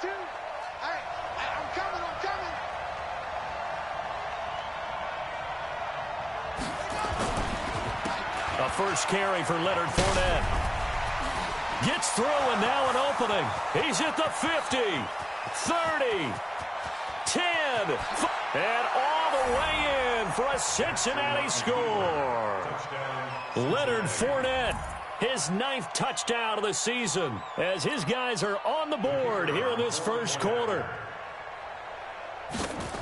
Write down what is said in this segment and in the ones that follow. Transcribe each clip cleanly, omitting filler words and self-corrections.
2. I'm coming. A first carry for Leonard Fournette. Gets through, and now an opening. He's at the 50, 30, 10, and all the way in for a Cincinnati score. Leonard Fournette, his 9th touchdown of the season, as his guys are on the board here in this first quarter.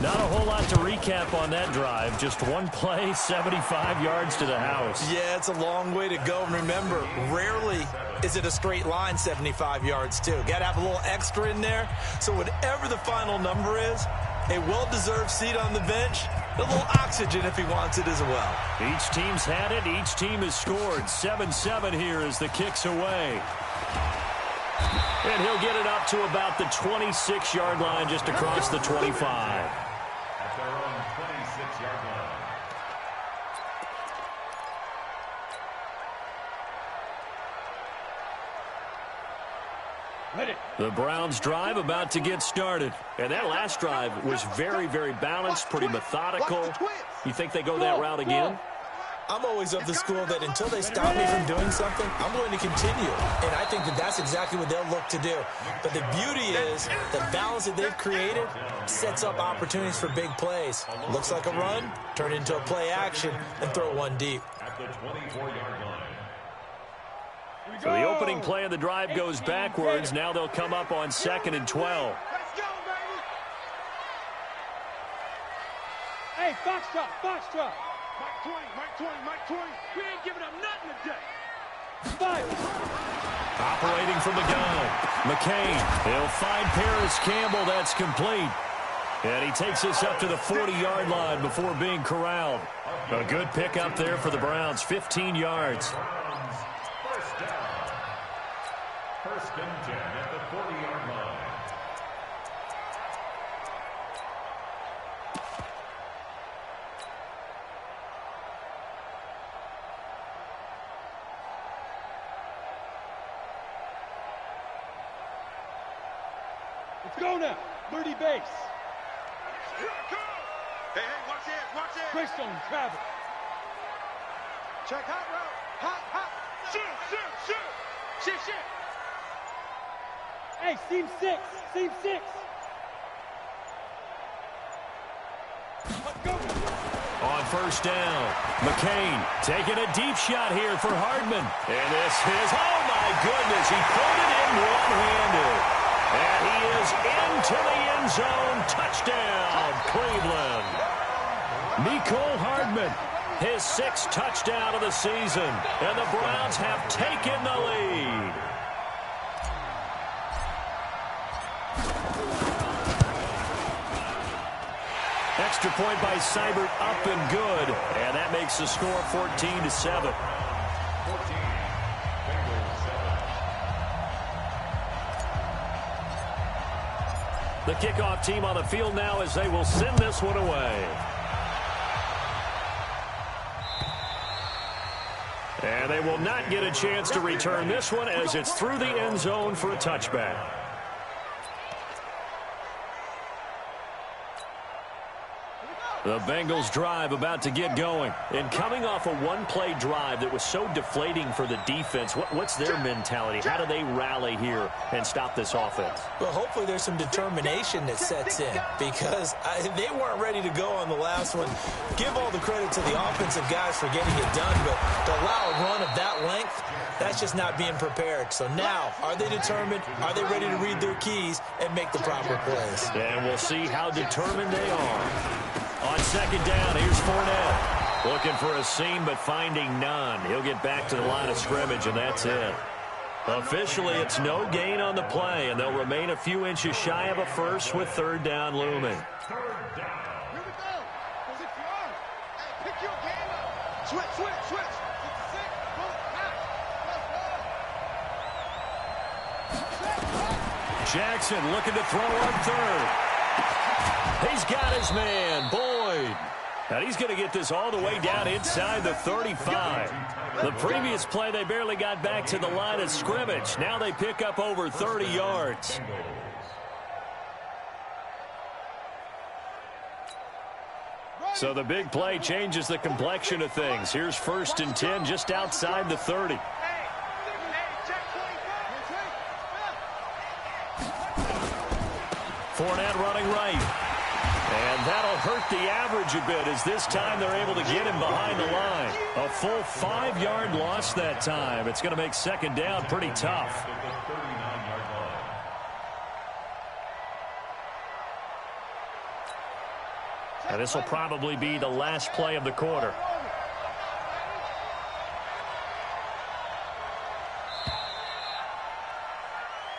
Not a whole lot to recap on that drive. Just one play, 75 yards to the house. Yeah, it's a long way to go. And remember, rarely is it a straight line 75 yards, too. Got to have a little extra in there. So whatever the final number is, a well-deserved seat on the bench, a little oxygen if he wants it as well. Each team's had it. Each team has scored. 7-7 here as the kick's away. And he'll get it up to about the 26-yard line, just across the 25. At their own 26-yard line. The Browns drive about to get started. And that last drive was very, very balanced, pretty methodical. You think they go that route again? I'm always of the school that until they stop me from doing something, I'm going to continue. And I think that that's exactly what they'll look to do. But the beauty is the balance that they've created sets up opportunities for big plays. Looks like a run, turn it into a play action, and throw one deep. At the 24-yard line. So the opening play of the drive goes backwards. Now they'll come up on 2nd and 12. Let's go, baby. Hey, Foxtrot. Mike 20. We ain't giving up nothing today. Operating from the gun, McCain. He'll find Paris Campbell. That's complete. And he takes us up to the 40-yard line before being corralled. A good pickup there for the Browns, 15 yards. First down. First and 10 at the 40-yard line. Let's go now. 30 base. Here I come. Hey, watch this. Greystone, travel. Check hot route. Hot. Shoot. Hey, seam 6. Let's go. On first down, McCain taking a deep shot here for Hardman. And this is, oh my goodness, he pulled it in one-handed. And he is into the end zone. Touchdown, Cleveland. Mecole Hardman, his 6th touchdown of the season. And the Browns have taken the lead. Extra point by Seibert, up and good. And that makes the score 14-7. The kickoff team on the field now as they will send this one away. And they will not get a chance to return this one as it's through the end zone for a touchback. The Bengals drive about to get going. And coming off a one-play drive that was so deflating for the defense, what's their mentality? How do they rally here and stop this offense? Well, hopefully there's some determination that sets in because they weren't ready to go on the last one. Give all the credit to the offensive guys for getting it done, but to allow a run of that length, that's just not being prepared. So now, are they determined? Are they ready to read their keys and make the proper plays? And we'll see how determined they are. On second down, here's Fournette. Looking for a seam, but finding none. He'll get back to the line of scrimmage, and that's it. Officially, it's no gain on the play, and they'll remain a few inches shy of a first with 3rd down looming. Here we go. Position on. Hey, pick your game up. Switch. 66. Go. Let's go. Jackson looking to throw on 3rd. He's got his man, Boyd. And he's going to get this all the way down inside the 35. The previous play, they barely got back to the line of scrimmage. Now they pick up over 30 yards. So the big play changes the complexion of things. Here's 1st and 10 just outside the 30. Fournette running right. And that'll hurt the average a bit as this time they're able to get him behind the line. A full 5-yard loss that time. It's going to make 2nd down pretty tough. And this will probably be the last play of the quarter.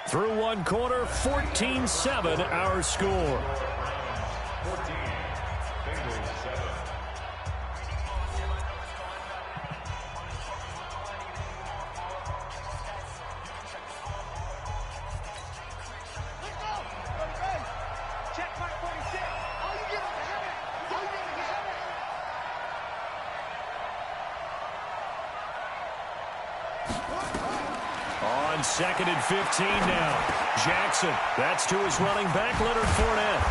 Through 1 quarter, 14-7 our score. 14, Bengals 7. Check my 46. How you get it? How you get it? On 2nd and 15 now. Jackson, that's to his running back, Leonard Fournette.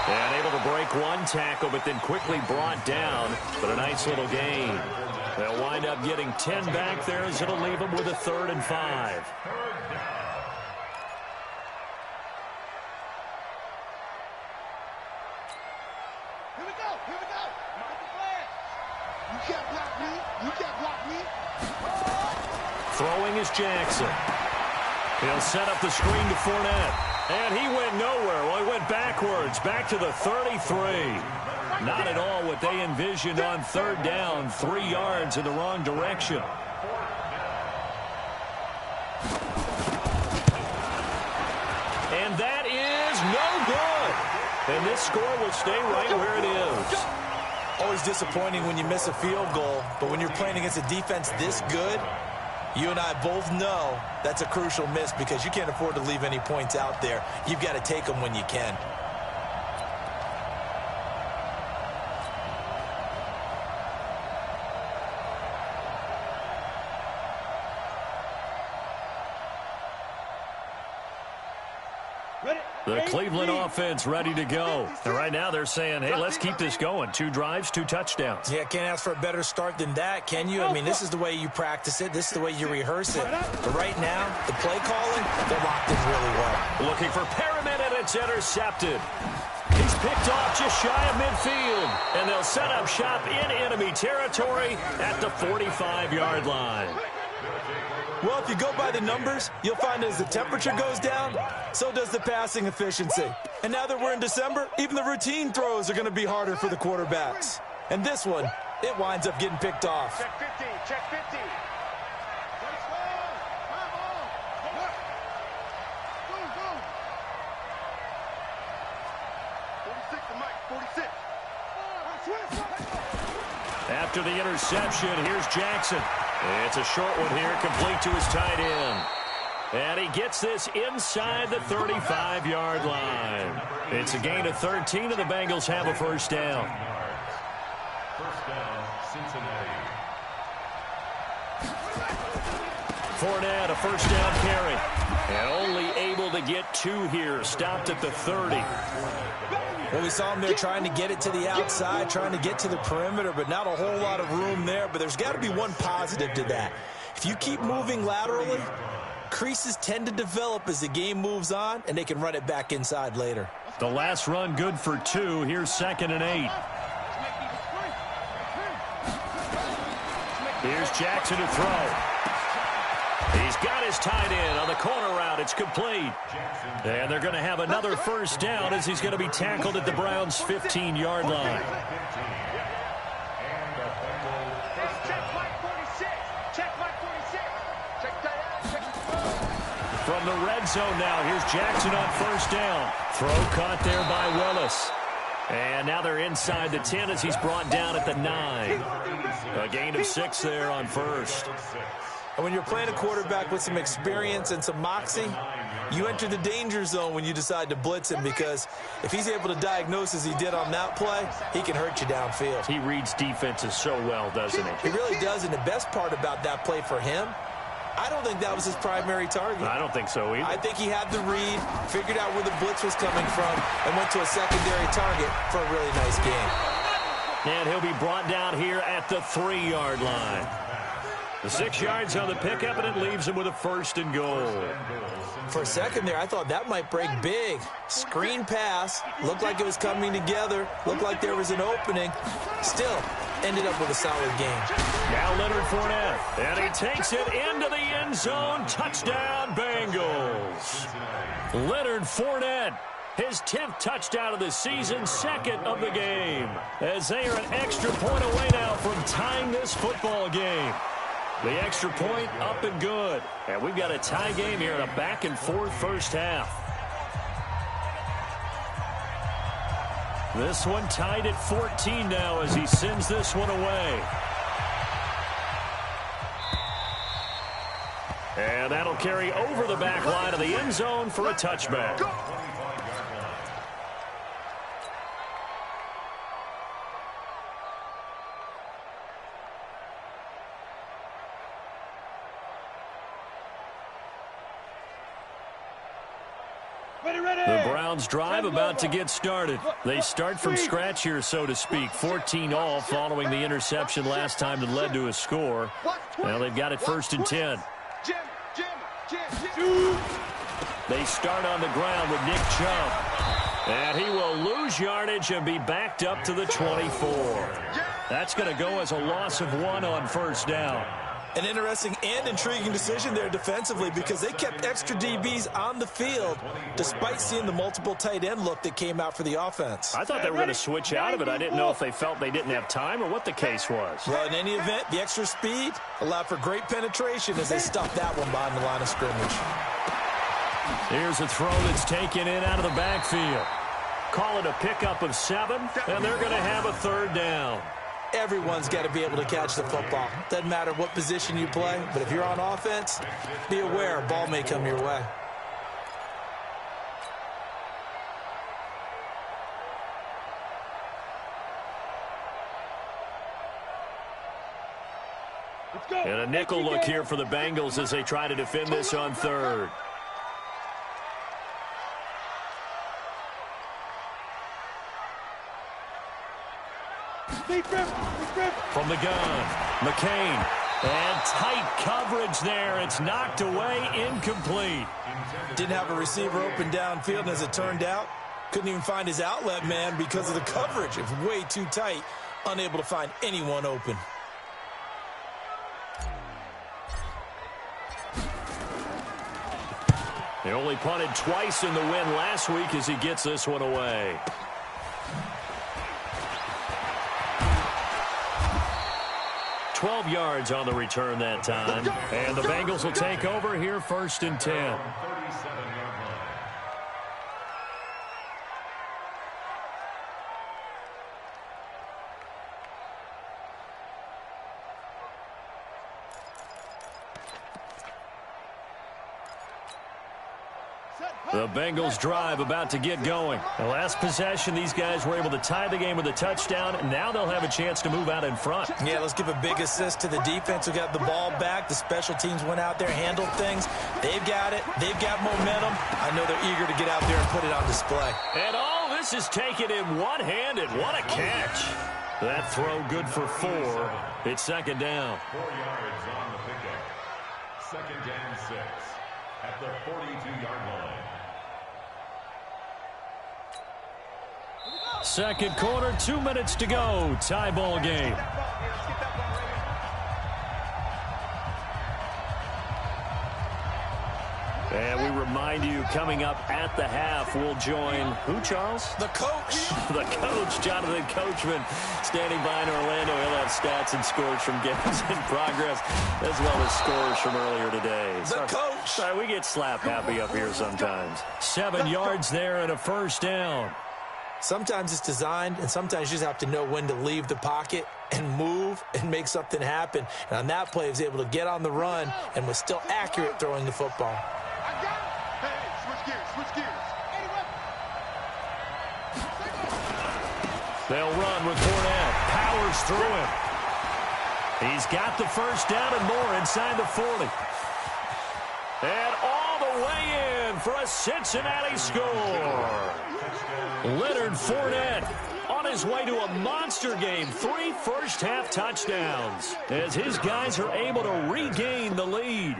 And able to break 1 tackle, but then quickly brought down. But a nice little gain. They'll wind up getting 10 back there as it'll leave them with a 3rd and 5. Here we go. Here we go. You can't block me. You can't block me. Throwing is Jackson. He'll set up the screen to Fournette. And he went nowhere. Well, he went backwards, back to the 33. Not at all what they envisioned on 3rd down. 3 yards in the wrong direction. And that is no good. And this score will stay right where it is. Always disappointing when you miss a field goal, but when you're playing against a defense this good, you and I both know that's a crucial miss because you can't afford to leave any points out there. You've got to take them when you can. The Cleveland offense ready to go. And right now they're saying, hey, let's keep this going. 2 drives, 2 touchdowns. Yeah, can't ask for a better start than that, can you? I mean, this is the way you practice it. This is the way you rehearse it. But right now, the play calling, they're locked in really well. Looking for Perriman, and it's intercepted. He's picked off just shy of midfield. And they'll set up shop in enemy territory at the 45-yard line. Well, if you go by the numbers, you'll find as the temperature goes down, so does the passing efficiency. And now that we're in December, even the routine throws are going to be harder for the quarterbacks. And this one, it winds up getting picked off. Check 50. Check 50. After the interception, here's Jackson. It's a short one here, complete to his tight end. And he gets this inside the 35-yard line. It's a gain of 13, and the Bengals have a 1st down. First down, Cincinnati. Fournette, a 1st down carry. And only able to get 2 here, stopped at the 30. Well, we saw him there trying to get it to the outside, trying to get to the perimeter, but not a whole lot of room there. But there's got to be one positive to that. If you keep moving laterally, creases tend to develop as the game moves on, and they can run it back inside later. The last run good for 2. Here's 2nd and 8. Here's Jackson to throw. He's got his tight end on the corner route. It's complete. And they're going to have another 1st down as he's going to be tackled at the Browns' 15-yard line. From the red zone now, here's Jackson on 1st down. Throw caught there by Willis. And now they're inside the 10 as he's brought down at the 9. A gain of 6 there on 1st. And when you're playing a quarterback with some experience and some moxie, you enter the danger zone when you decide to blitz him, because if he's able to diagnose as he did on that play, he can hurt you downfield. He reads defenses so well, doesn't he? He really does, and the best part about that play for him, I don't think that was his primary target. I don't think so either. I think he had the read, figured out where the blitz was coming from, and went to a secondary target for a really nice game. And he'll be brought down here at the 3-yard line. The 6 yards on the pickup, and it leaves him with a 1st and goal. For a second there, I thought that might break big. Screen pass. Looked like it was coming together. Looked like there was an opening. Still, ended up with a solid game. Now Leonard Fournette, and he takes it into the end zone. Touchdown, Bengals. Leonard Fournette, his 10th touchdown of the season, 2nd of the game, as they are an extra point away now from tying this football game. The extra point up and good. And we've got a tie game here in a back-and-forth first half. This one tied at 14 now as he sends this one away. And that'll carry over the back line of the end zone for a touchback. The Browns drive about to get started. They start from scratch here, so to speak. 14 all following the interception last time that led to a score. Now they've got it 1st and 10. They start on the ground with Nick Chubb. And he will lose yardage and be backed up to the 24. That's going to go as a loss of 1 on 1st down. An interesting and intriguing decision there defensively because they kept extra DBs on the field despite seeing the multiple tight end look that came out for the offense. I thought they were going to switch out of it. I didn't know if they felt they didn't have time or what the case was. Well, in any event, the extra speed allowed for great penetration as they stopped that one behind the line of scrimmage. Here's a throw that's taken in out of the backfield. Call it a pickup of 7, and they're going to have a 3rd down. Everyone's got to be able to catch the football. Doesn't matter what position you play, but if you're on offense, be aware a ball may come your way. And a nickel look here for the Bengals as they try to defend this on 3rd. From the gun, McCain, and tight coverage there. It's knocked away, incomplete. Didn't have a receiver open downfield, and as it turned out, couldn't even find his outlet man because of the coverage. It was way too tight, unable to find anyone open. They only punted twice in the win last week as he gets this one away. $12 yards on the return that time. And the Bengals will take over here 1st and 10. The Bengals drive about to get going. The last possession, these guys were able to tie the game with a touchdown, and now they'll have a chance to move out in front. Yeah, let's give a big assist to the defense who got the ball back. The special teams went out there, handled things. They've got it. They've got momentum. I know they're eager to get out there and put it on display. And all this is taken in one-handed. What a catch. That throw good for 4. It's 2nd down. 4 yards on the pickup. 2nd and 6 at the 42-yard line. 2nd quarter, 2 minutes to go. Tie ball game. And we remind you, coming up at the half, we'll join who, Charles? The coach. The coach, Jonathan Coachman, standing by in Orlando. He'll have stats and scores from games in progress, as well as scores from earlier today. The coach. Sorry, we get slap happy up here sometimes. 7 yards there and a 1st down. Sometimes it's designed, and sometimes you just have to know when to leave the pocket and move and make something happen. And on that play, he was able to get on the run and was still accurate throwing the football. They'll run with Fournette. Powers through him. He's got the 1st down and more inside the 40. And all the way in for a Cincinnati score. Leonard Fournette on on his way to a monster game. 3 first-half touchdowns as his guys are able to regain the lead.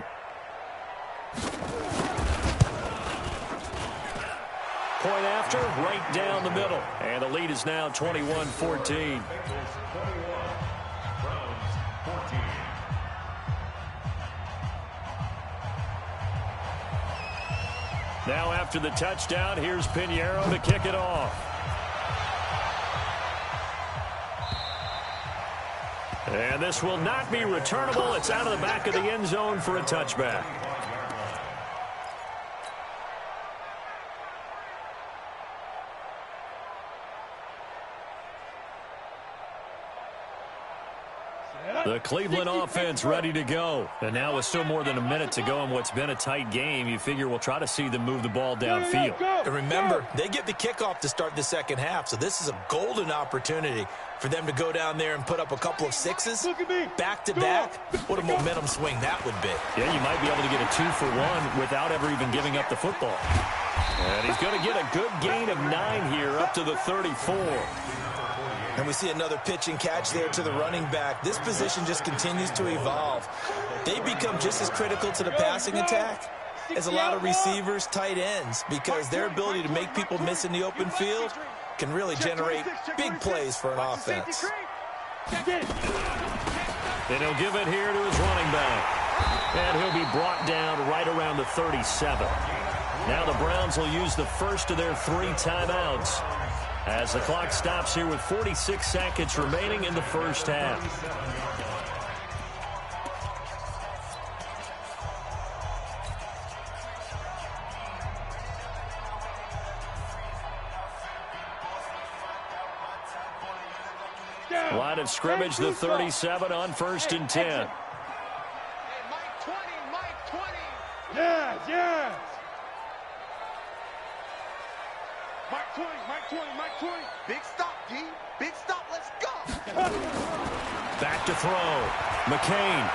Point after, right down the middle. And the lead is now 21-14. Now after the touchdown, here's Pinheiro to kick it off. And this will not be returnable. It's out of the back of the end zone for a touchback. The Cleveland offense ready to go. And now with still more than a minute to go in what's been a tight game, you figure we'll try to see them move the ball downfield. And remember, they get the kickoff to start the second half, so this is a golden opportunity for them to go down there and put up a couple of sixes back-to-back. What a momentum swing that would be. Yeah, you might be able to get a 2-for-1 without ever even giving up the football. And he's going to get a good gain of 9 here up to the 34. And we see another pitch and catch there to the running back. This position just continues to evolve. They become just as critical to the passing attack as a lot of receivers, tight ends, because their ability to make people miss in the open field can really generate big plays for an offense. And he'll give it here to his running back. And he'll be brought down right around the 37. Now the Browns will use the first of their 3 timeouts as the clock stops here with 46 seconds remaining in the first half. Line of scrimmage, the 37 on 1st and 10. Mike 20. Yeah. Mike 20. Big stop, D. Big stop, let's go. Back to throw. McCain.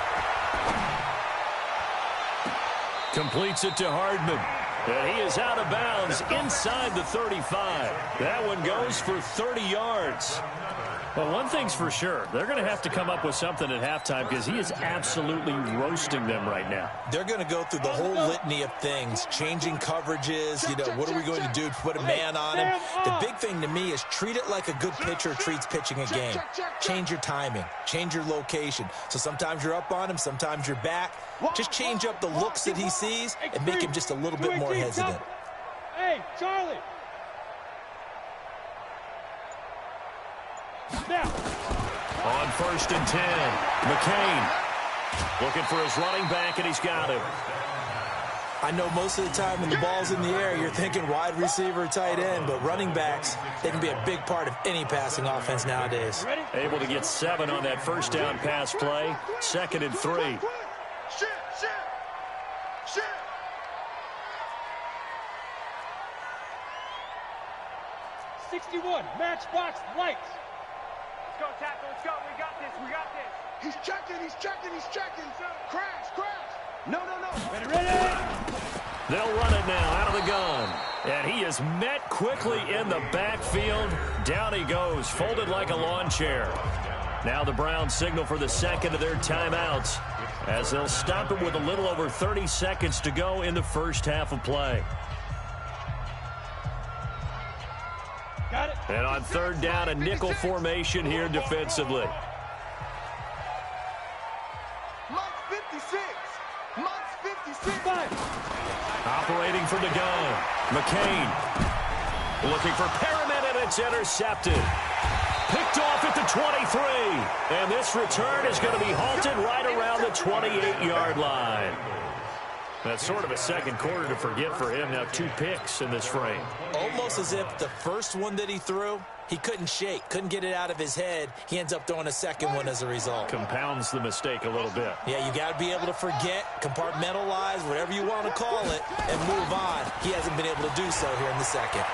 Completes it to Hardman. And he is out of bounds inside the 35. That one goes for 30 yards. Well, one thing's for sure. They're going to have to come up with something at halftime because he is absolutely roasting them right now. They're going to go through the whole litany of things, changing coverages, what are we going to do to put a man on him? The big thing to me is treat it like a good pitcher treats pitching a game. Change your timing, change your location. So sometimes you're up on him, sometimes you're back. Just change up the looks that he sees and make him just a little bit more hesitant. Hey, Charlie. Now. On 1st and 10, McCain looking for his running back, and he's got him. I know most of the time when the ball's in the air, you're thinking wide receiver, tight end, but running backs, they can be a big part of any passing offense nowadays. Able to get 7 on that first down pass play. 2nd and 3. Shit. 61, matchbox lights. Let's go, tackle, let's go. We got this. He's checking. Crash. No. Ready. They'll run it now out of the gun. And he is met quickly in the backfield. Down he goes, folded like a lawn chair. Now the Browns signal for the second of their timeouts as they'll stop it with a little over 30 seconds to go in the first half of play. Got it. And on 3rd down, a nickel formation here defensively. Mike's 56. Operating from the gun. McCain looking for Perriman, and it's intercepted. Picked off at the 23. And this return is going to be halted right around the 28-yard line. That's sort of a second quarter to forget for him. Now 2 picks in this frame. Almost as if the first one that he threw, he couldn't couldn't get it out of his head. He ends up throwing a second one as a result. Compounds the mistake a little bit. Yeah, you got to be able to forget, compartmentalize, whatever you want to call it, and move on. He hasn't been able to do so here in the second.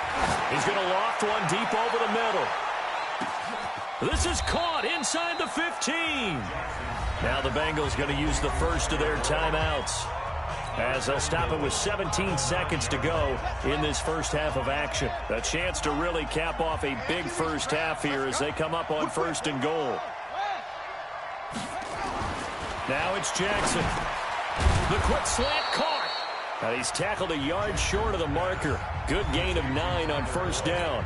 He's going to loft one deep over the middle. This is caught inside the 15. Now the Bengals going to use the first of their timeouts. as they'll stop it with 17 seconds to go in this first half of action. A chance to really cap off a big first half here as they come up on 1st and goal. Now it's Jackson. The quick slant caught. And he's tackled a yard short of the marker. Good gain of 9 on 1st down.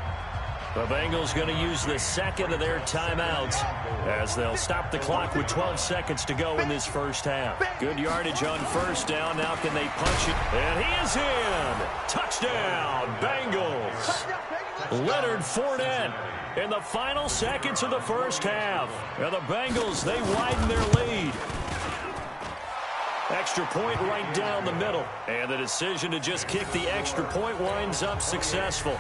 The Bengals going to use the second of their timeouts as they'll stop the clock with 12 seconds to go in this first half. Good yardage on 1st down. Now can they punch it? And he is in. Touchdown, Bengals. Leonard Fournette in the final seconds of the first half. And the Bengals, they widen their lead. Extra point right down the middle. And the decision to just kick the extra point winds up successful.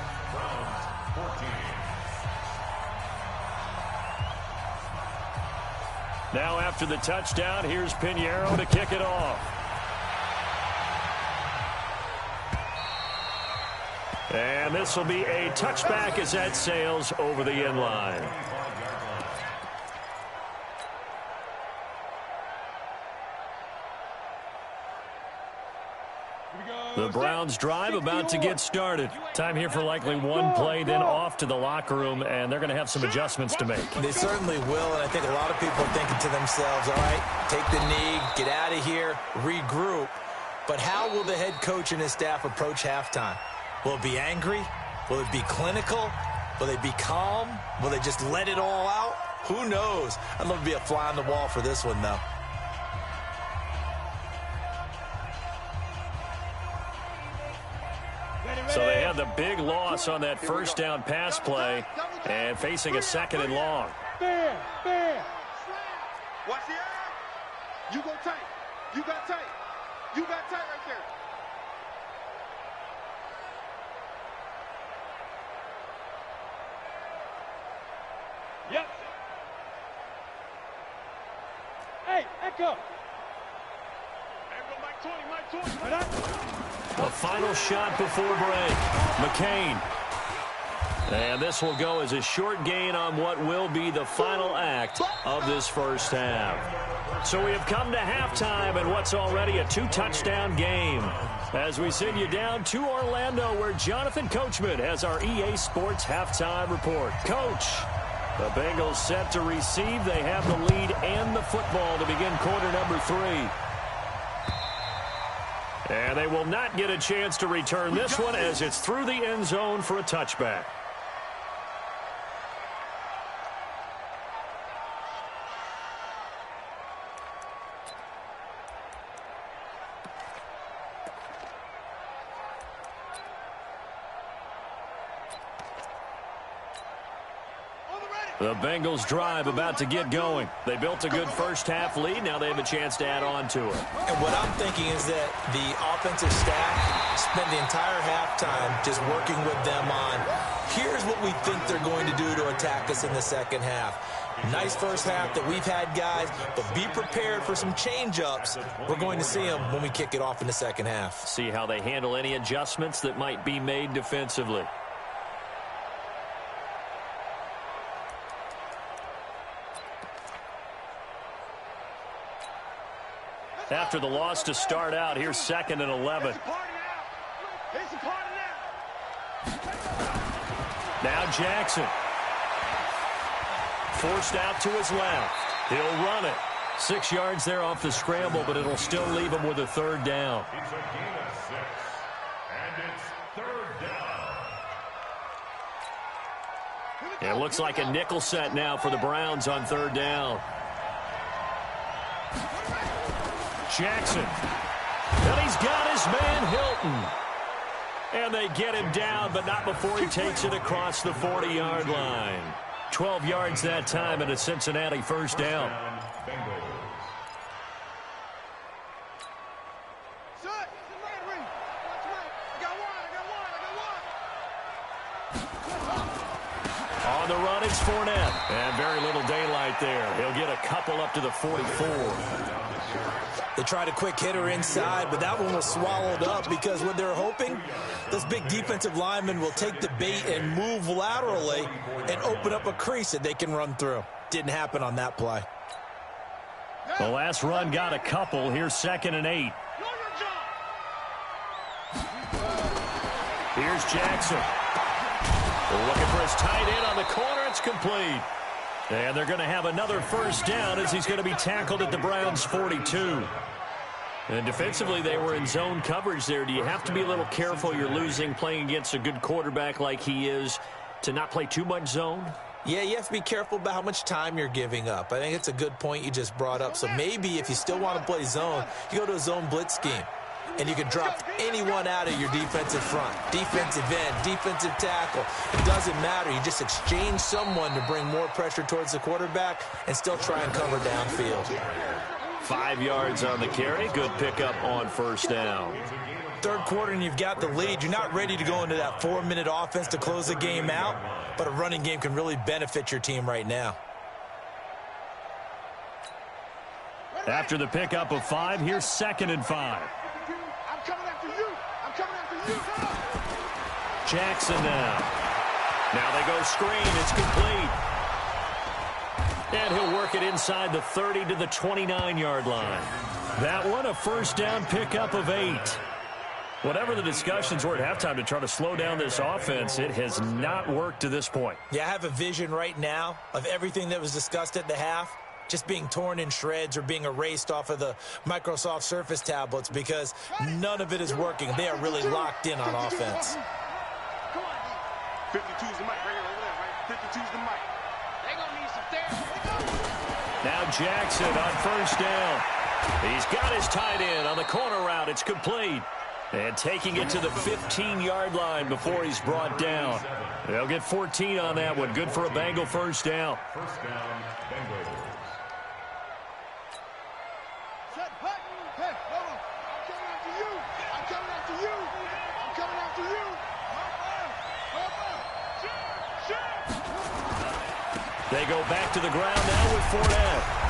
Now after the touchdown, here's Pinheiro to kick it off. And this will be a touchback as that sails over the end line. The Browns drive about to get started. Time here for likely one play, then off to the locker room, and they're going to have some adjustments to make. They certainly will, and I think a lot of people are thinking to themselves, all right, take the knee, get out of here, regroup. But how will the head coach and his staff approach halftime? Will it be angry? Will it be clinical? Will they be calm? Will they just let it all out? Who knows? I'd love to be a fly on the wall for this one, though. So they had the big loss on that 1st down pass play and facing a 2nd and long. Bam, bam. Watch the eye. You go tight. You got tight. You got tight right there. Yep. Hey, echo. Mike 20. The final shot before break. McCain. And this will go as a short gain on what will be the final act of this first half. So we have come to halftime in what's already a 2-touchdown game. As we send you down to Orlando, where Jonathan Coachman has our EA Sports halftime report. Coach, the Bengals set to receive. They have the lead and the football to begin quarter number 3. And they will not get a chance to return this one as it's through the end zone for a touchback. The Bengals drive about to get going. They built a good first half lead. Now they have a chance to add on to it. And what I'm thinking is that the offensive staff spent the entire halftime just working with them on, here's what we think they're going to do to attack us in the second half. Nice first half that we've had, guys, but be prepared for some change-ups. We're going to see them when we kick it off in the second half. See how they handle any adjustments that might be made defensively. After the loss to start out, here's 2nd and 11. Now Jackson. Forced out to his left. He'll run it. 6 yards there off the scramble, but it'll still leave him with a 3rd down. It's a gain of 6, and it's 3rd down. It looks like a nickel set now for the Browns on 3rd down. Jackson. And he's got his man Hilton. And they get him down, but not before he takes it across the 40-yard line. 12 yards that time and a Cincinnati 1st down. On the run, it's Fournette. And very little daylight there. He'll get a couple up to the 44. They tried a quick hitter inside, but that one was swallowed up because what they're hoping, this big defensive lineman will take the bait and move laterally and open up a crease that they can run through. Didn't happen on that play. The last run got a couple. Here's 2nd and 8. Here's Jackson. Looking for his tight end on the corner. It's complete. And they're going to have another first down as he's going to be tackled at the Browns' 42. And defensively, they were in zone coverage there. Do you have to be a little careful? You're losing playing against a good quarterback like he is to not play too much zone? Yeah, you have to be careful about how much time you're giving up. I think it's a good point you just brought up. So maybe if you still want to play zone, you go to a zone blitz scheme. And you can drop anyone out of your defensive front. Defensive end, defensive tackle. It doesn't matter. You just exchange someone to bring more pressure towards the quarterback and still try and cover downfield. 5 yards on the carry. Good pickup on first down. Third quarter and you've got the lead. You're not ready to go into that 4-minute offense to close the game out, but a running game can really benefit your team right now. After the pickup of 5, here's 2nd and 5. I'm coming after you. I'm coming after you. Jackson now. Now they go screen. It's complete. And he'll work it inside the 30 to the 29-yard line. That one, a first down pickup of 8. Whatever the discussions were at halftime to try to slow down this offense, it has not worked to this point. Yeah, I have a vision right now of everything that was discussed at the half just being torn in shreds or being erased off of the Microsoft Surface tablets because none of it is working. They are really locked in on offense. 52's the mic right here over there, right? 52's the mic. They gonna need some therapy. Now Jackson on first down. He's got his tight end on the corner route. It's complete. And taking it to the 15-yard line before he's brought down. They'll get 14 on that one. Good for a Bengal first down. First down, Bengals. Hey, hold on. I'm coming after you. I'm coming after you. I'm coming after you. They go back to the ground now with Fournette.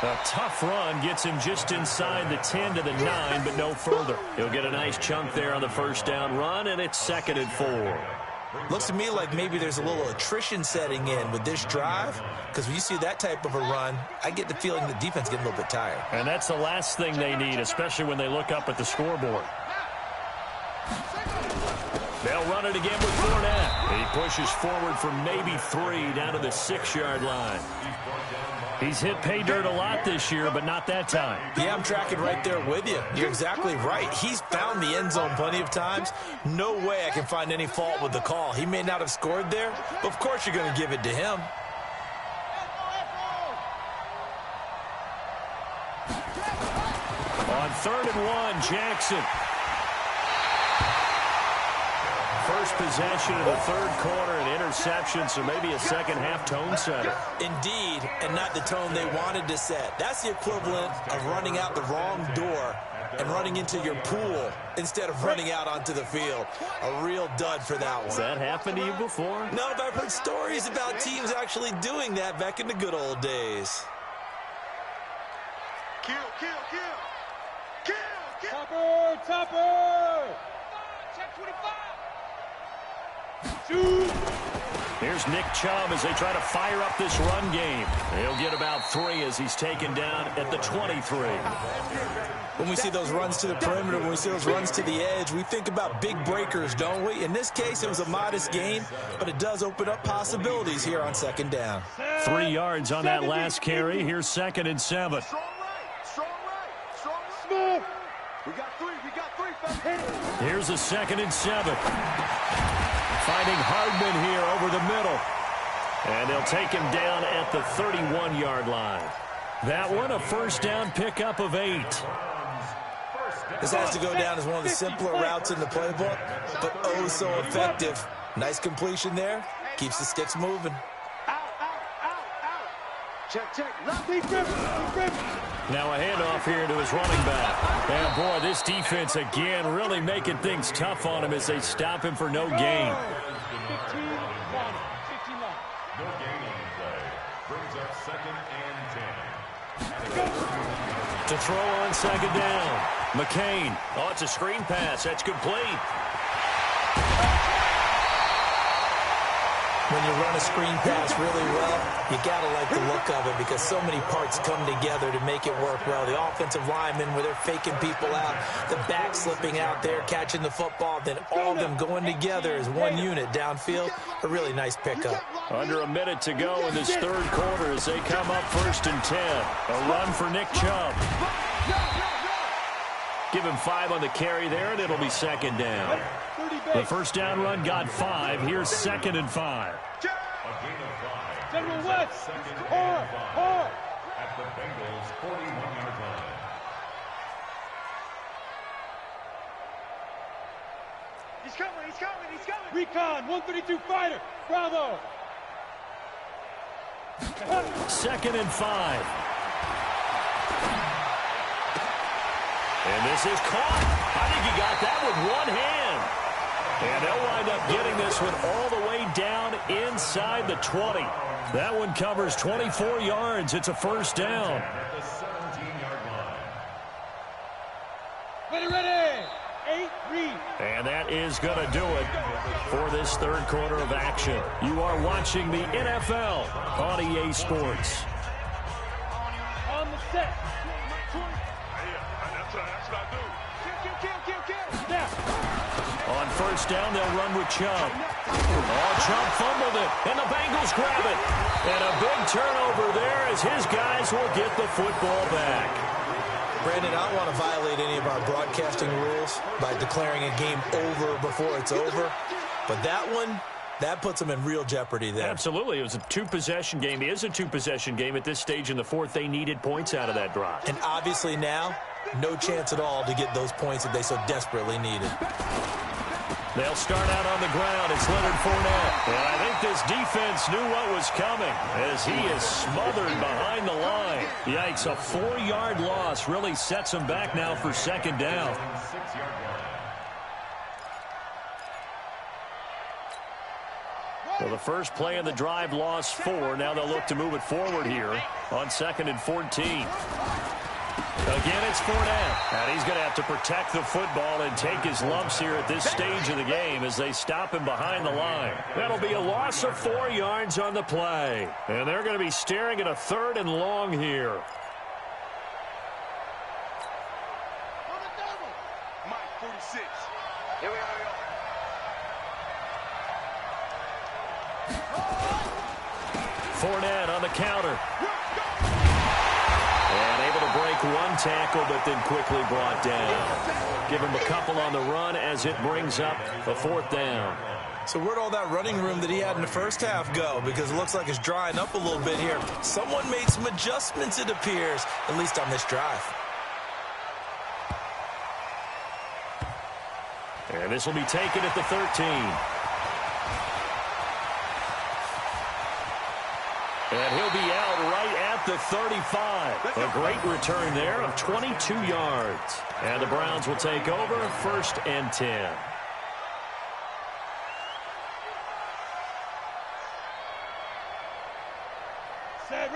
A tough run gets him just inside the 10 to the 9, but no further. He'll get a nice chunk there on the first down run, and it's 2nd and 4. Looks to me like maybe there's a little attrition setting in with this drive, because when you see that type of a run, I get the feeling the defense getting a little bit tired. And that's the last thing they need, especially when they look up at the scoreboard. They'll run it again with Fournette. He pushes forward for maybe 3 down to the 6-yard line. He's hit pay dirt a lot this year, but not that time. Yeah, I'm tracking right there with you. You're exactly right. He's found the end zone plenty of times. No way I can find any fault with the call. He may not have scored there, but of course you're going to give it to him. On 3rd and 1, Jackson. First possession of the third quarter, an interception, so maybe a second-half tone setter. Indeed, and not the tone they wanted to set. That's the equivalent of running out the wrong door and running into your pool instead of running out onto the field. A real dud for that one. Has that happened to you before? No, but I've heard stories about teams actually doing that back in the good old days. Kill. Topper! Check 25. Shoot! Here's Nick Chubb as they try to fire up this run game. He'll get about 3 as he's taken down at the 23. When we see those runs to the perimeter, when we see those runs to the edge, we think about big breakers, don't we? In this case, it was a modest gain, but it does open up possibilities here on 2nd down. 3 yards on that last carry. Here's 2nd and 7. Strong right. Smooth. We got 3, fella. Here's a 2nd and 7. Finding Hardman here over the middle. And they'll take him down at the 31-yard line. That one, a first down pickup of 8. This has to go down as one of the simpler routes in the playbook, but oh so effective. Nice completion there. Keeps the sticks moving. Out. Check. Deep grip. Now a handoff here to his running back. And boy, this defense again really making things tough on him as they stop him for no gain. 15-9. No gain on the play. Brings up 2nd and 10. To throw on 2nd down. McCain. Oh, it's a screen pass. That's complete. When you run a screen pass really well, you got to like the look of it because so many parts come together to make it work well. The offensive linemen, where they're faking people out, the back slipping out there, catching the football, then all of them going together as one unit downfield. A really nice pickup. Under a minute to go in this third quarter as they come up 1st and 10. A run for Nick Chubb. Give him 5 on the carry there, and it'll be 2nd down. The first down run got 5. Here's 2nd and 5. General West, hard. At the Bengals' 41-yard line. He's coming. Recon, 132 fighter. Bravo. 2nd and 5. And this is caught. I think he got that with one hand. And they'll wind up getting this one all the way down inside the 20. That one covers 24 yards. It's a first down. At the 17-yard line. Ready. 8, read. And that is going to do it for this third quarter of action. You are watching the NFL on EA Sports. On the set. That's what I do. Kill. Snap. On first down, they'll run with Chubb. Chubb fumbled it, and the Bengals grab it. And a big turnover there as his guys will get the football back. Brandon, I don't want to violate any of our broadcasting rules by declaring a game over before it's over. But that one, that puts them in real jeopardy there. Absolutely. It was a two-possession game. It is a two-possession game at this stage in the fourth. They needed points out of that drive. And obviously now, no chance at all to get those points that they so desperately needed. They'll start out on the ground. It's Leonard Fournette. And I think this defense knew what was coming as he is smothered behind the line. Yikes, a 4-yard loss really sets him back now for 2nd down. 6-yard line. Well, the first play of the drive lost 4. Now they'll look to move it forward here on 2nd and 14. Again, it's Fournette. And he's going to have to protect the football and take his lumps here at this stage of the game as they stop him behind the line. That'll be a loss of 4 yards on the play. And they're going to be staring at a 3rd and long here. Mike, 46. Here we are. Fournette on the counter. And able to break one tackle, but then quickly brought down. Give him a couple on the run as it brings up a 4th down. So where'd all that running room that he had in the first half go? Because it looks like it's drying up a little bit here. Someone made some adjustments, it appears, at least on this drive. And this will be taken at the 13. And he'll be out right at the 35. A great return there of 22 yards. And the Browns will take over 1st and 10.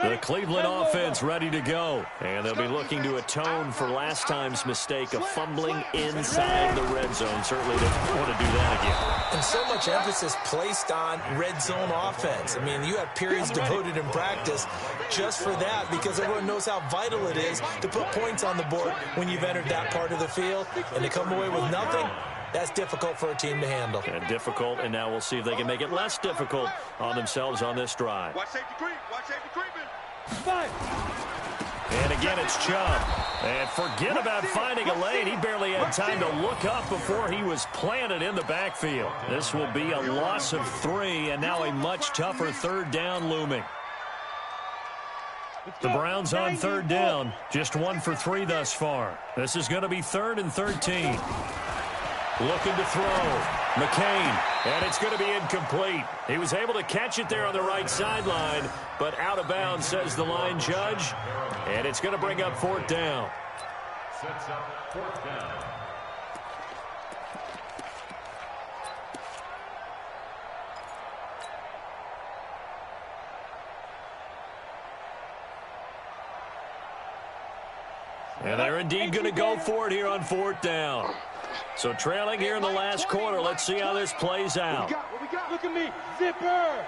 The Cleveland offense ready to go. And they'll be looking to atone for last time's mistake of fumbling inside the red zone. Certainly don't want to do that again. And so much emphasis placed on red zone offense. I mean, you have periods devoted in practice just for that because everyone knows how vital it is to put points on the board when you've entered that part of the field. And to come away with nothing, that's difficult for a team to handle. And difficult, and now we'll see if they can make it less difficult on themselves on this drive. Watch safety creep. Watch safety creeping. And again, it's Chubb. And forget about finding a lane. He barely had time to look up before he was planted in the backfield. This will be a loss of 3, and now a much tougher 3rd down looming. The Browns on 3rd down. Just 1 for 3 thus far. This is going to be 3rd and 13. Looking to throw. McCain. And it's going to be incomplete. He was able to catch it there on the right sideline, but out of bounds, says the line judge. And it's going to bring up 4th down. Sets up 4th down. And they're indeed going to go for it here on 4th down. So trailing here in the last quarter. Let's see how this plays out. What we got? Look at me. Zipper.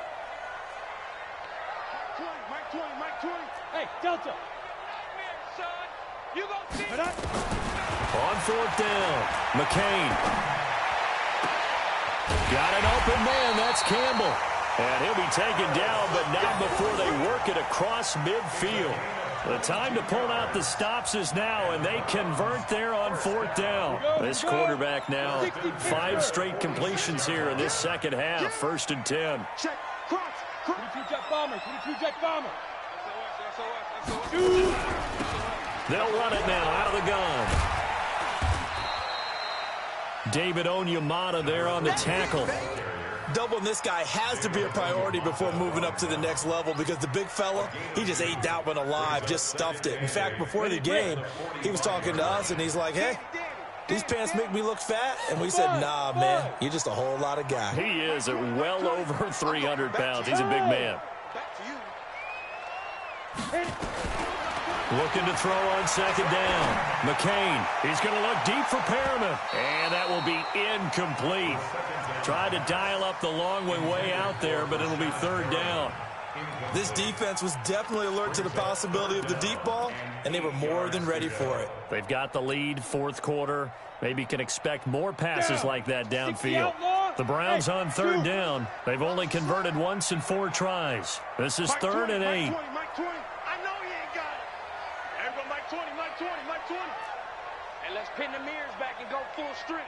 Mike 20. Hey, Delta. You gonna see it. On fourth down, McCain. Got an open man. That's Campbell. And he'll be taken down, but not before they work it across midfield. The time to pull out the stops is now, and they convert there on fourth down. This quarterback now, 5 straight completions here in this second half. 1st and 10. Check. Cross. 22 jet bomber. They'll run it now out of the gun. David Onyemata there on the tackle. Doubling this guy has to be a priority before moving up to the next level because the big fella, he just ate that one alive, just stuffed it. In fact, before the game, he was talking to us, and he's like, hey, these pants make me look fat? And we said, nah, man, you're just a whole lot of guy. He is at well over 300 pounds. He's a big man. Looking to throw on second down. McCain, he's going to look deep for Perriman. And that will be incomplete. Tried to dial up the long way out there, but it'll be 3rd down. This defense was definitely alert to the possibility of the deep ball, and they were more than ready for it. They've got the lead, 4th quarter. Maybe can expect more passes like that downfield. The Browns on 3rd down. They've only converted once in 4 tries. This is 3rd and 8. Mike 20. And let's pin the mirrors back and go full strength.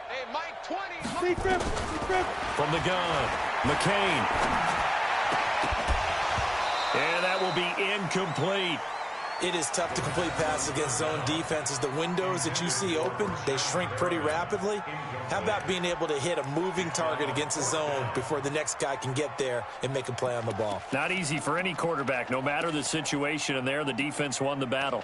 Hey, Mike 20. From the gun, McCain. And that will be incomplete. It is tough to complete passes against zone defenses. The windows that you see open, they shrink pretty rapidly. How about being able to hit a moving target against a zone before the next guy can get there and make a play on the ball? Not easy for any quarterback, no matter the situation, and there the defense won the battle.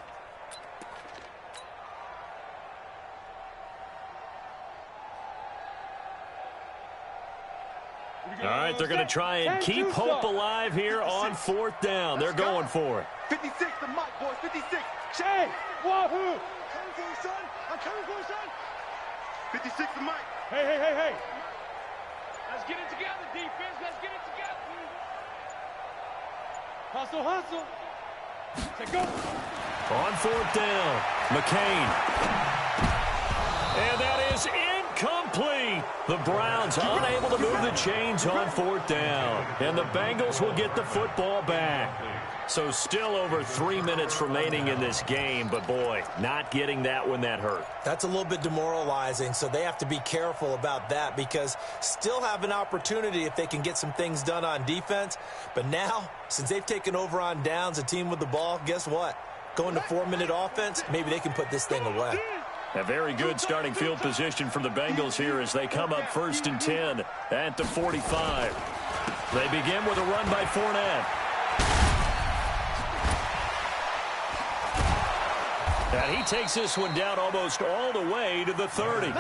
All right, they're going to try and keep hope alive here on 4th down. They're going for it. 56 to Mike, boys. 56. Che, wahoo. Coming for you, son. I'm coming for you, son. 56 to Mike. Hey. Let's get it together, defense. Let's get it together. Hustle. Let's go. On 4th down, McCain. And that is incomplete. The Browns unable to move the chains on 4th down. And the Bengals will get the football back. So still over 3 minutes remaining in this game. But, boy, not getting that when that hurt. That's a little bit demoralizing, so they have to be careful about that because still have an opportunity if they can get some things done on defense. But now, since they've taken over on downs, a team with the ball, guess what? Going to 4-minute offense, maybe they can put this thing away. A very good starting field position for the Bengals here as they come up 1st and 10 at the 45. They begin with a run by Fournette. And he takes this one down almost all the way to the 30.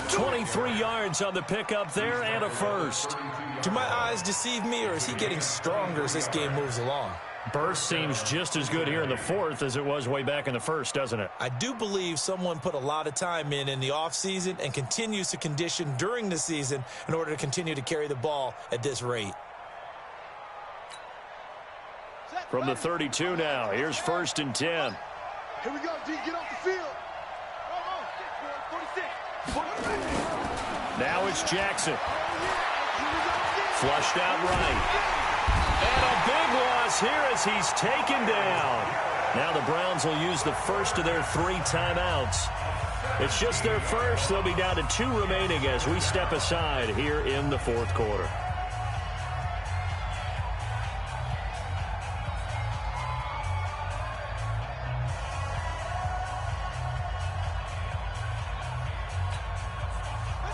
23 yards on the pickup there and a first. Do my eyes deceive me, or is he getting stronger as this game moves along? Burst seems just as good here in the 4th as it was way back in the 1st, doesn't it? I do believe someone put a lot of time in the offseason and continues to condition during the season in order to continue to carry the ball at this rate. From the 32 now, here's 1st and 10. Here we go, D. Get off the field. 46. Now it's Jackson. Flushed out right. And a big loss here as he's taken down. Now the Browns will use the first of their 3 timeouts. It's just their first. They'll be down to 2 remaining as we step aside here in the 4th quarter.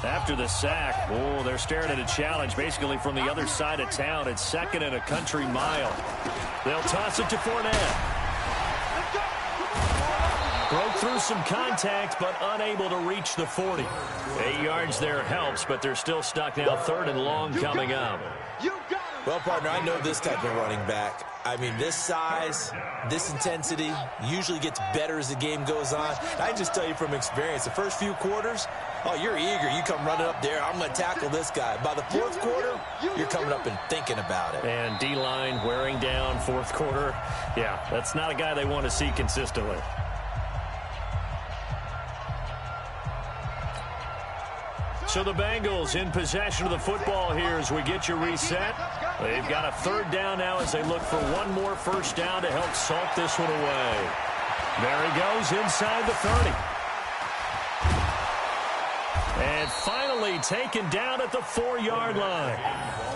After the sack, they're staring at a challenge basically from the other side of town. It's 2nd and a country mile. They'll toss it to Fournette. Broke through some contact, but unable to reach the 40. 8 yards there helps, but they're still stuck now. 3rd and long coming up. Well, partner, I know this type of running back. I mean, this size, this intensity usually gets better as the game goes on. I can just tell you from experience, the first few quarters, Oh, you're eager. You come running up there. I'm going to tackle this guy. By the fourth quarter, you're coming up and thinking about it. And D-line wearing down fourth quarter. Yeah, that's not a guy they want to see consistently. So the Bengals in possession of the football here as we get you reset. They've got a third down now as they look for one more first down to help salt this one away. There he goes inside the 30. And finally taken down at the 4-yard line.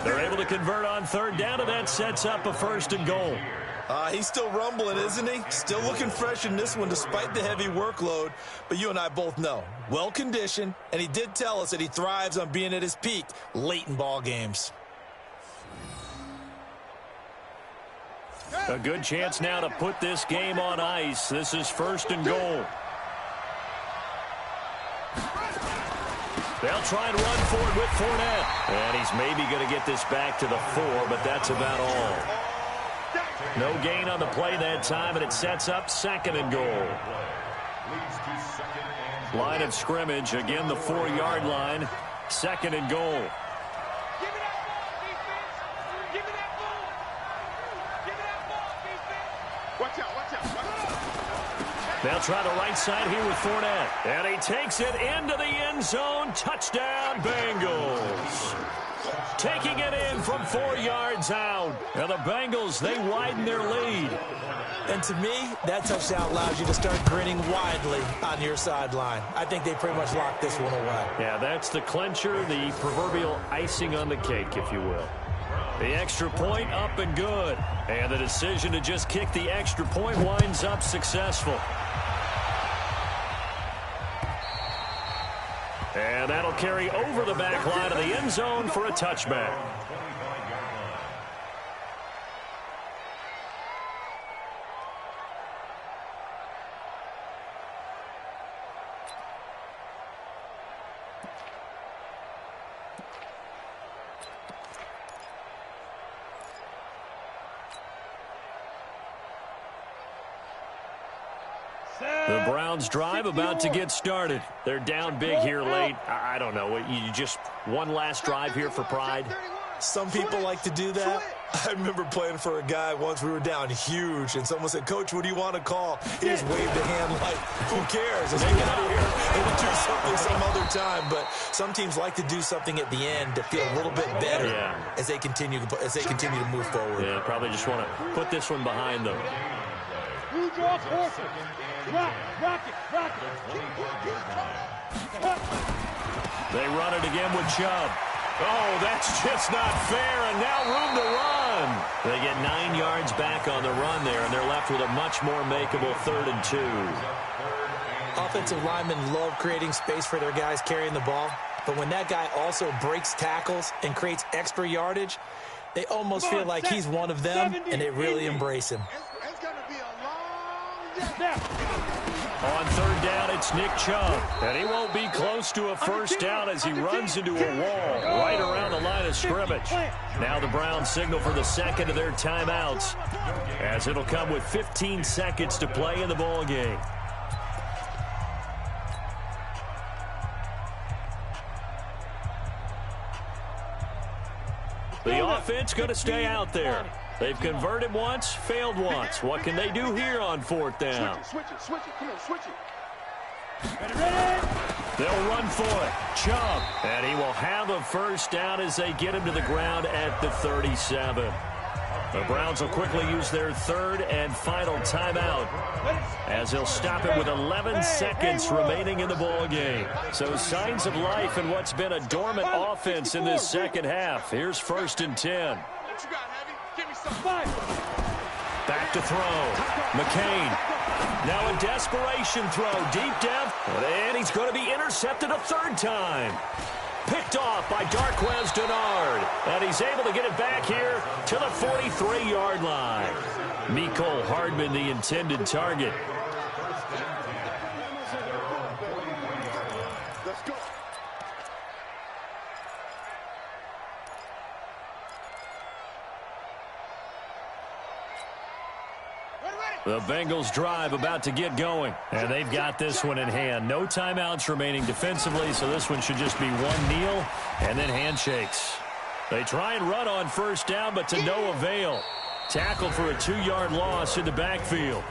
They're able to convert on third down, and that sets up a first and goal. He's still rumbling, isn't he? Still looking fresh in this one despite the heavy workload. But you and I both know, well-conditioned, and he did tell us that he thrives on being at his peak late in ball games. A good chance now to put this game on ice. This is first and goal. They'll try and run forward with Fournette. And he's maybe going to get this back to the 4, but that's about all. No gain on the play that time, and it sets up second and goal. Line of scrimmage, again the 4-yard line. Second and goal. Give me that ball, defense. Give me that ball. Give me that ball, defense. Watch out, watch out, watch out. They'll try the right side here with Fournette. And he takes it into the end zone. Touchdown, Bengals. Taking it in from 4 yards out. And the Bengals, they widen their lead. And to me, that touchdown allows you to start grinning widely on your sideline. I think they pretty much locked this one away. Yeah, that's the clincher, the proverbial icing on the cake, if you will. The extra point up and good. And the decision to just kick the extra point winds up successful. And that'll carry over the back line of the end zone for a touchback. The Browns drive about to get started. They're down big here late. I don't know. You just one last drive here for pride? Some people like to do that. I remember playing for a guy once. We were down huge, and someone said, "Coach, what do you want to call?" He just waved a hand like, "Who cares? Let's get out of here and we'll do something some other time." But some teams like to do something at the end to feel a little bit better as they continue to move forward. Yeah, probably just want to put this one behind them. Who draws horses? Rock it. They run it again with Chubb. Oh, that's just not fair, and now room to run. They get 9 yards back on the run there, and they're left with a much more makeable 3rd and 2. Offensive linemen love creating space for their guys carrying the ball, but when that guy also breaks tackles and creates extra yardage, they almost feel like he's one of them, and they really embrace him. It's going to be a long On 3rd down, it's Nick Chubb. And he won't be close to a first down as he runs into a wall right around the line of scrimmage. Now the Browns signal for the second of their timeouts, as it'll come with 15 seconds to play in the ball game. The offense going to stay out there. They've converted once, failed once. What can they do here on 4th down? Switch it. Come on, switch it. Ready? They'll run for it. Chubb. And he will have a first down as they get him to the ground at the 37. The Browns will quickly use their 3rd and final timeout, as they'll stop it with 11 seconds remaining in the ball game. So signs of life in what's been a dormant offense in this second half. Here's 1st and 10. What you got, Heavy? Give me some. Back to throw. McCain. Now a desperation throw deep down. And he's going to be intercepted a 3rd time. Picked off by Darquez Denard. And he's able to get it back here to the 43-yard line. Mecole Hardman, the intended target. Let's go. Ready? The Bengals drive about to get going. And they've got this one in hand. No timeouts remaining defensively, so this one should just be one kneel and then handshakes. They try and run on first down, but to no avail. Tackle for a 2-yard loss in the backfield.